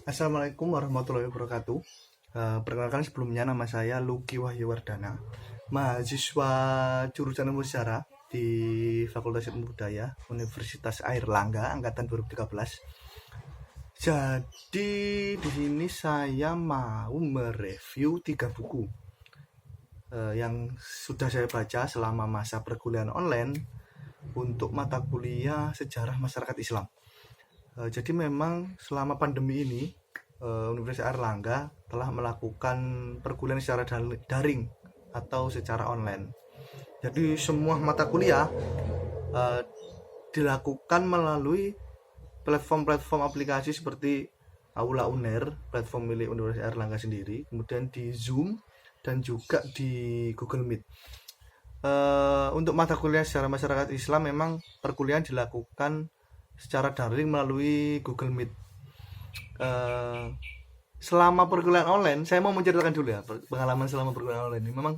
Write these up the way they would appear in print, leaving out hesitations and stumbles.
Assalamualaikum warahmatullahi wabarakatuh. Perkenalkan sebelumnya nama saya Lucky Wahyu Wardana, mahasiswa jurusan Ilmu Sejarah di Fakultas Ilmu Budaya Universitas Airlangga angkatan 2013. Jadi di sini saya mau mereview 3 buku yang sudah saya baca selama masa perkuliahan online untuk mata kuliah Sejarah Masyarakat Islam. Jadi memang selama pandemi ini Universitas Airlangga telah melakukan perkuliahan secara daring atau secara online. Jadi semua mata kuliah uh, dilakukan melalui platform-platform aplikasi seperti Aula Uner, platform milik Universitas Airlangga sendiri, kemudian di Zoom dan juga di Google Meet. Untuk mata kuliah secara masyarakat Islam memang perkuliahan dilakukan secara daring melalui Google Meet. Eh, Selama perkuliahan online, saya mau menceritakan dulu ya pengalaman selama perkuliahan online ini. Memang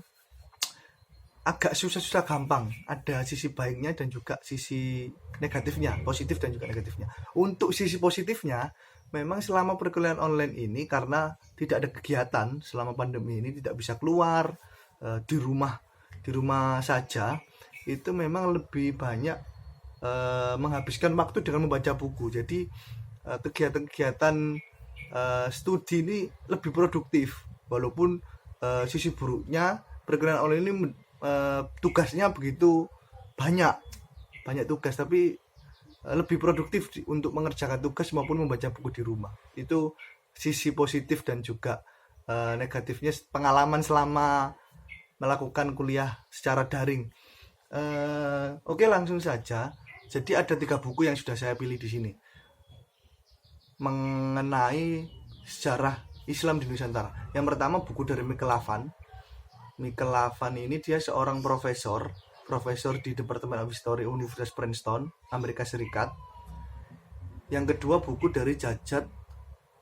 agak susah-susah gampang. Ada sisi baiknya dan juga sisi negatifnya, positif dan juga negatifnya. Untuk sisi positifnya, memang selama perkuliahan online ini karena tidak ada kegiatan selama pandemi ini, tidak bisa keluar, di rumah saja, itu memang lebih banyak menghabiskan waktu dengan membaca buku. Jadi kegiatan-kegiatan studi ini lebih produktif, walaupun sisi buruknya perkuliahan online ini tugasnya begitu banyak banyak tugas, tapi lebih produktif untuk mengerjakan tugas maupun membaca buku di rumah. Itu sisi positif dan juga negatifnya pengalaman selama melakukan kuliah secara daring. Oke, langsung saja. Jadi ada 3 buku yang sudah saya pilih di sini mengenai sejarah Islam di Nusantara. Yang pertama buku dari Michael Lavan. Michael Lavan ini dia seorang profesor di Departemen of History Universitas Princeton, Amerika Serikat. Yang kedua buku dari Jajat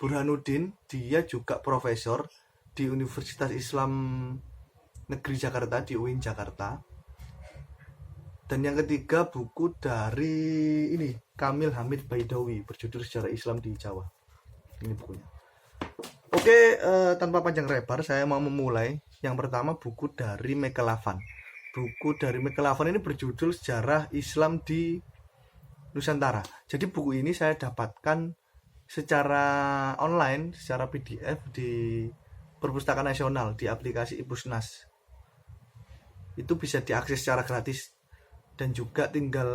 Burhanuddin, dia juga profesor di Universitas Islam Negeri Jakarta, di UIN Jakarta. Dan yang ketiga buku dari ini Kamil Hamid Baidowi, berjudul Sejarah Islam di Jawa. Ini bukunya. Oke, tanpa panjang lebar saya mau memulai. Yang pertama buku dari Michael Lavan. Buku dari Michael Lavan ini berjudul Sejarah Islam di Nusantara. Jadi buku ini saya dapatkan secara online, secara PDF di Perpustakaan Nasional di aplikasi Ipusnas. Itu bisa diakses secara gratis dan juga tinggal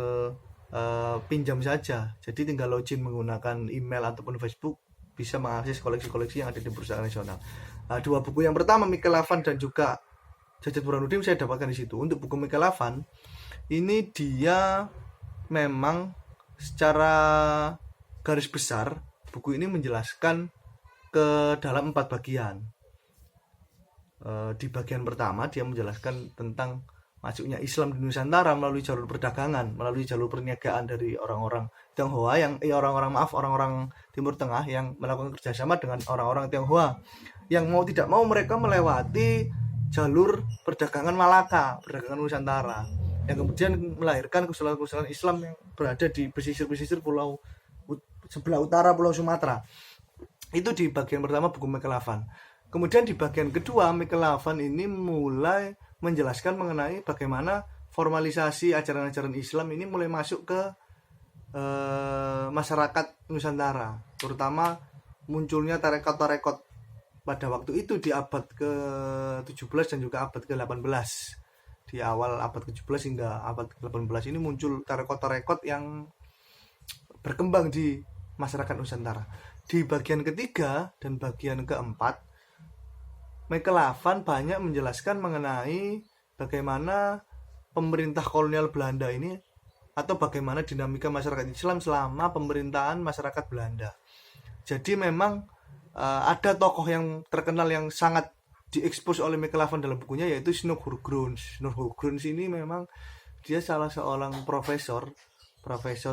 pinjam saja. Jadi tinggal login menggunakan email ataupun Facebook, bisa mengakses koleksi-koleksi yang ada di Perpustakaan Nasional. Nah, 2 buku yang pertama Michael Lavan dan juga Jajat Burhanuddin saya dapatkan di situ. Untuk buku Michael Lavan ini dia memang secara garis besar buku ini menjelaskan ke dalam 4 bagian. Di bagian pertama dia menjelaskan tentang masuknya Islam di Nusantara melalui jalur perdagangan, melalui jalur perniagaan dari orang-orang Tionghoa orang-orang Timur Tengah yang melakukan kerjasama dengan orang-orang Tionghoa yang mau tidak mau mereka melewati jalur perdagangan Malaka, perdagangan Nusantara, yang kemudian melahirkan kesalahan-kesalahan Islam yang berada di pesisir-pesisir pulau sebelah utara Pulau Sumatera. Itu di bagian pertama buku Michael Lavan. Kemudian di bagian kedua Michael Lavan ini mulai menjelaskan mengenai bagaimana formalisasi ajaran-ajaran Islam ini mulai masuk ke masyarakat Nusantara, terutama munculnya tarekat-tarekat pada waktu itu di abad ke-17 dan juga abad ke-18. Di awal abad ke-17 hingga abad ke-18 ini muncul tarekat-tarekat yang berkembang di masyarakat Nusantara. Di bagian ketiga dan bagian keempat, Michael Lavan banyak menjelaskan mengenai bagaimana pemerintah kolonial Belanda ini atau bagaimana dinamika masyarakat Islam selama pemerintahan masyarakat Belanda. Jadi memang ada tokoh yang terkenal yang sangat diekspos oleh Michael Lavan dalam bukunya, yaitu Snoek Hurgronje. Snoek Hurgronje ini memang dia salah seorang profesor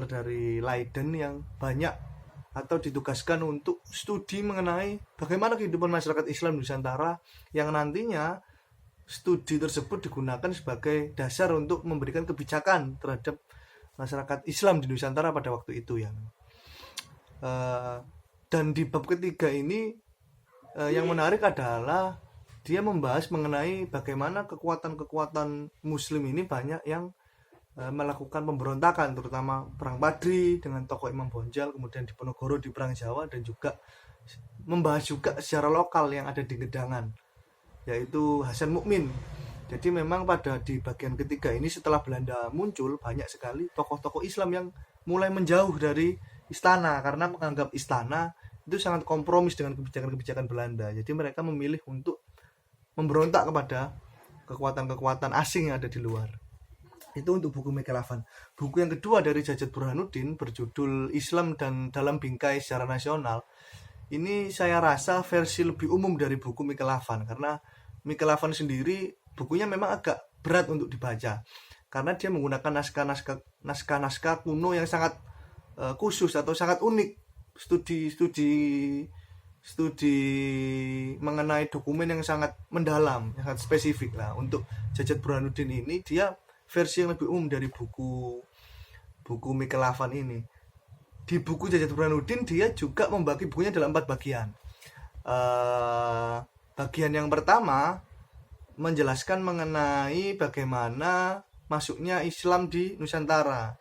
dari Leiden yang banyak atau ditugaskan untuk studi mengenai bagaimana kehidupan masyarakat Islam di Nusantara, yang nantinya studi tersebut digunakan sebagai dasar untuk memberikan kebijakan terhadap masyarakat Islam di Nusantara pada waktu itu ya. Dan di bab ketiga ini yang menarik adalah dia membahas mengenai bagaimana kekuatan-kekuatan muslim ini banyak yang melakukan pemberontakan, terutama perang Padri dengan tokoh Imam Bonjol, kemudian Diponegoro di perang Jawa, dan juga membahas juga secara lokal yang ada di Gedangan, yaitu Hasan Mukmin. Jadi memang di bagian ketiga ini setelah Belanda muncul, banyak sekali tokoh-tokoh Islam yang mulai menjauh dari istana karena menganggap istana itu sangat kompromis dengan kebijakan-kebijakan Belanda. Jadi mereka memilih untuk memberontak kepada kekuatan-kekuatan asing yang ada di luar. Itu untuk buku Mekelafan. Buku yang kedua dari Jajat Burhanuddin berjudul Islam dan Dalam Bingkai Sejarah Nasional. Ini saya rasa versi lebih umum dari buku Mekelafan, karena Mekelafan sendiri bukunya memang agak berat untuk dibaca karena dia menggunakan naskah-naskah kuno yang sangat khusus atau sangat unik. Studi mengenai dokumen yang sangat mendalam, yang sangat spesifik lah. Untuk Jajat Burhanuddin ini dia versi yang lebih umum dari buku Mekelafan ini. Di buku Jajat Burhanuddin dia juga membagi bukunya dalam 4 bagian. Bagian yang pertama menjelaskan mengenai bagaimana masuknya Islam di Nusantara.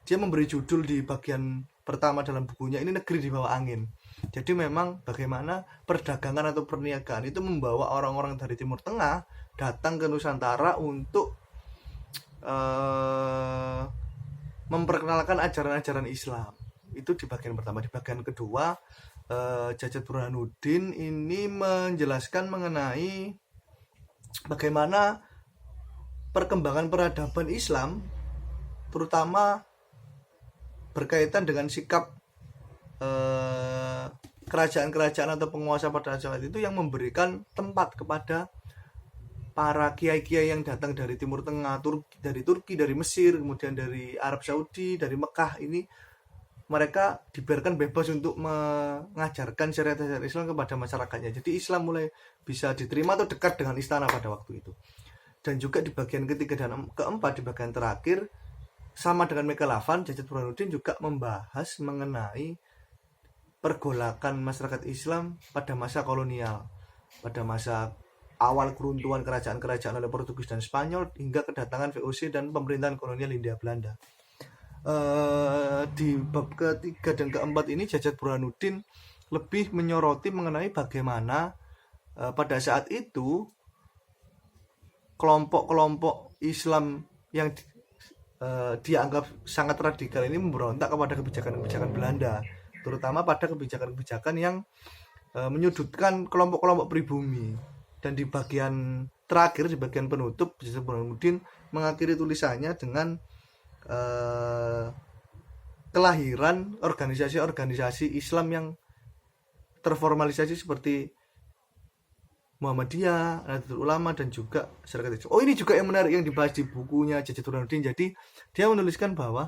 Dia memberi judul di bagian pertama dalam bukunya ini Negeri di Bawah Angin. Jadi memang bagaimana perdagangan atau perniagaan itu membawa orang-orang dari Timur Tengah datang ke Nusantara untuk memperkenalkan ajaran-ajaran Islam. Itu di bagian pertama. Di bagian kedua, Jajat Burhanuddin ini menjelaskan mengenai bagaimana perkembangan peradaban Islam, terutama berkaitan dengan sikap kerajaan-kerajaan atau penguasa pada saat itu yang memberikan tempat kepada para kiai-kiai yang datang dari Timur Tengah, dari Turki, dari Mesir, kemudian dari Arab Saudi, dari Mekah. Ini mereka dibiarkan bebas untuk mengajarkan syariat-syariat Islam kepada masyarakatnya. Jadi Islam mulai bisa diterima atau dekat dengan istana pada waktu itu. Dan juga di bagian ketiga dan keempat, di bagian terakhir, sama dengan Mekelafan, Jajat Burhanuddin juga membahas mengenai pergolakan masyarakat Islam pada masa kolonial, pada masa awal keruntuhan kerajaan-kerajaan oleh Portugis dan Spanyol hingga kedatangan VOC dan pemerintahan kolonial Hindia Belanda. Di bab ketiga dan keempat ini Jajat Burhanuddin lebih menyoroti mengenai bagaimana pada saat itu kelompok-kelompok Islam yang dianggap sangat radikal ini memberontak kepada kebijakan-kebijakan Belanda, terutama pada kebijakan-kebijakan yang menyudutkan kelompok-kelompok pribumi. Dan di bagian terakhir, di bagian penutup, Jajat Burhanuddin mengakhiri tulisannya dengan kelahiran organisasi-organisasi Islam yang terformalisasi seperti Muhammadiyah, Nahdlatul Ulama, dan juga Syarikat Islam. Ini juga yang menarik yang dibahas di bukunya Jajat Burhanuddin. Jadi dia menuliskan bahwa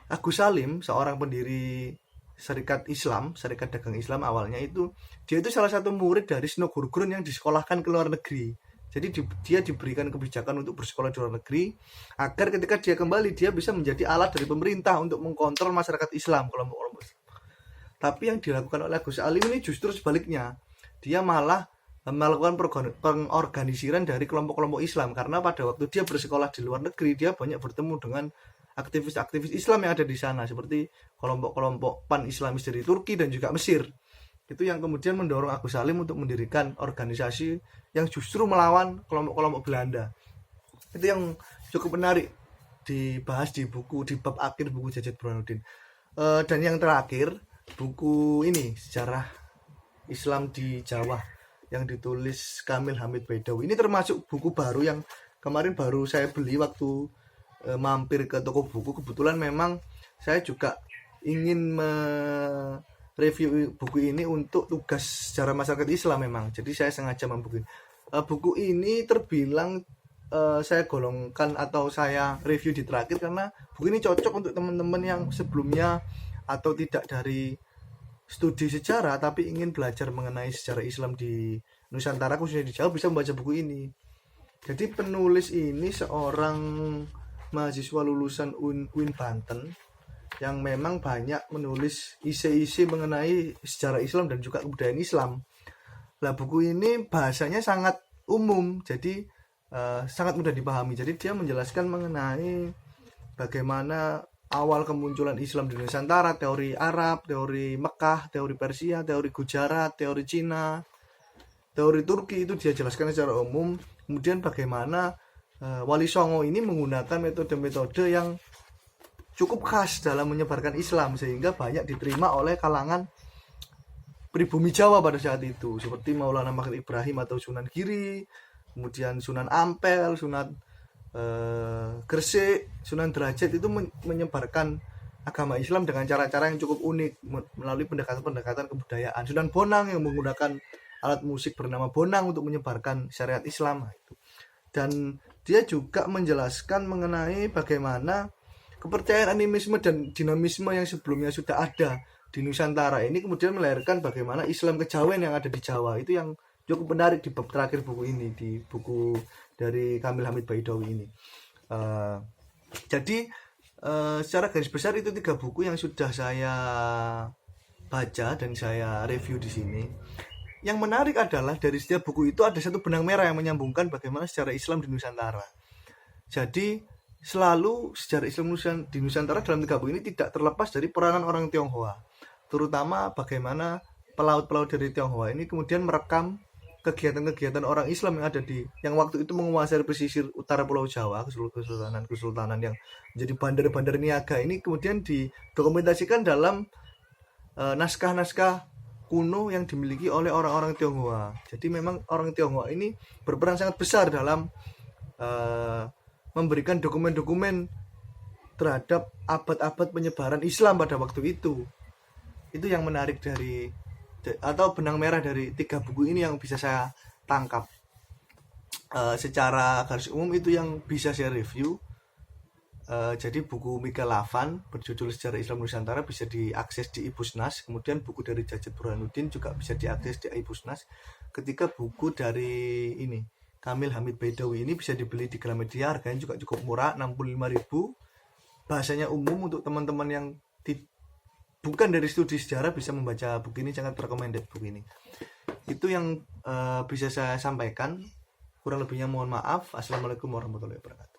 Agus Salim, seorang pendiri Syarikat Islam, Syarikat Dagang Islam awalnya itu, dia itu salah satu murid dari Sunan Gurgrun yang disekolahkan ke luar negeri. Jadi dia diberikan kebijakan untuk bersekolah di luar negeri agar ketika dia kembali dia bisa menjadi alat dari pemerintah untuk mengkontrol masyarakat Islam, kelompok-kelompok Islam. Tapi yang dilakukan oleh Agus Salim ini justru sebaliknya. Dia malah melakukan pengorganisiran dari kelompok-kelompok Islam, karena pada waktu dia bersekolah di luar negeri dia banyak bertemu dengan aktivis-aktivis Islam yang ada di sana, seperti kelompok-kelompok pan-Islamis dari Turki dan juga Mesir. Itu yang kemudian mendorong Agus Salim untuk mendirikan organisasi yang justru melawan kelompok-kelompok Belanda. Itu yang cukup menarik dibahas di bab akhir buku Jajat Burhanuddin. Dan yang terakhir, buku ini Sejarah Islam di Jawa yang ditulis Kamil Hamid Baidawi. Ini termasuk buku baru yang kemarin baru saya beli waktu mampir ke toko buku. Kebetulan memang saya juga ingin review buku ini untuk tugas sejarah masyarakat Islam memang. Jadi saya sengaja membuku ini. Buku ini terbilang saya golongkan atau saya review di terakhir karena buku ini cocok untuk teman-teman yang sebelumnya atau tidak dari studi sejarah tapi ingin belajar mengenai sejarah Islam di Nusantara khususnya di Jawa, bisa membaca buku ini. Jadi penulis ini seorang mahasiswa lulusan UIN Banten yang memang banyak menulis isi-isi mengenai sejarah Islam dan juga kebudayaan Islam. Lah buku ini bahasanya sangat umum, jadi sangat mudah dipahami. Jadi dia menjelaskan mengenai bagaimana awal kemunculan Islam di Nusantara, teori Arab, teori Mekah, teori Persia, teori Gujarat, teori Cina, teori Turki, itu dia jelaskan secara umum. Kemudian bagaimana Wali Songo ini menggunakan metode-metode yang cukup khas dalam menyebarkan Islam sehingga banyak diterima oleh kalangan pribumi Jawa pada saat itu, seperti Maulana Makhlid Ibrahim atau Sunan Giri, kemudian Sunan Ampel, Sunan Gresik, Sunan Derajat, itu menyebarkan agama Islam dengan cara-cara yang cukup unik melalui pendekatan-pendekatan kebudayaan. Sunan Bonang yang menggunakan alat musik bernama bonang untuk menyebarkan syariat Islam. Dan dia juga menjelaskan mengenai bagaimana kepercayaan animisme dan dinamisme yang sebelumnya sudah ada di Nusantara ini kemudian melahirkan bagaimana Islam kejawen yang ada di Jawa. Itu yang cukup menarik di bab terakhir buku ini, di buku dari Kamil Hamid Baidowi ini. Jadi secara garis besar itu 3 buku yang sudah saya baca dan saya review di sini. Yang menarik adalah dari setiap buku itu ada satu benang merah yang menyambungkan bagaimana sejarah Islam di Nusantara. Jadi selalu sejarah Islam di Nusantara dalam 3 buku ini tidak terlepas dari peranan orang Tionghoa, terutama bagaimana pelaut-pelaut dari Tionghoa ini kemudian merekam kegiatan-kegiatan orang Islam yang ada yang waktu itu menguasai pesisir utara Pulau Jawa, kesultanan yang menjadi bandar-bandar niaga ini kemudian didokumentasikan dalam naskah-naskah kuno yang dimiliki oleh orang-orang Tionghoa. Jadi memang orang Tionghoa ini berperan sangat besar dalam memberikan dokumen-dokumen terhadap abad-abad penyebaran Islam pada waktu itu. Itu yang menarik dari atau benang merah dari 3 buku ini yang bisa saya tangkap. Secara garis umum itu yang bisa saya review. Jadi buku Michael Lavan berjudul Sejarah Islam Nusantara bisa diakses di iPusnas. Kemudian buku dari Jajat Burhanuddin juga bisa diakses di iPusnas. Ketika buku dari ini Kamil Hamid Baidowi ini bisa dibeli di Gramedia, harganya juga cukup murah, 65.000. Bahasanya umum untuk teman-teman yang bukan dari studi sejarah bisa membaca buku ini, sangat recommended buku ini. Itu yang bisa saya sampaikan. Kurang lebihnya mohon maaf. Assalamualaikum warahmatullahi wabarakatuh.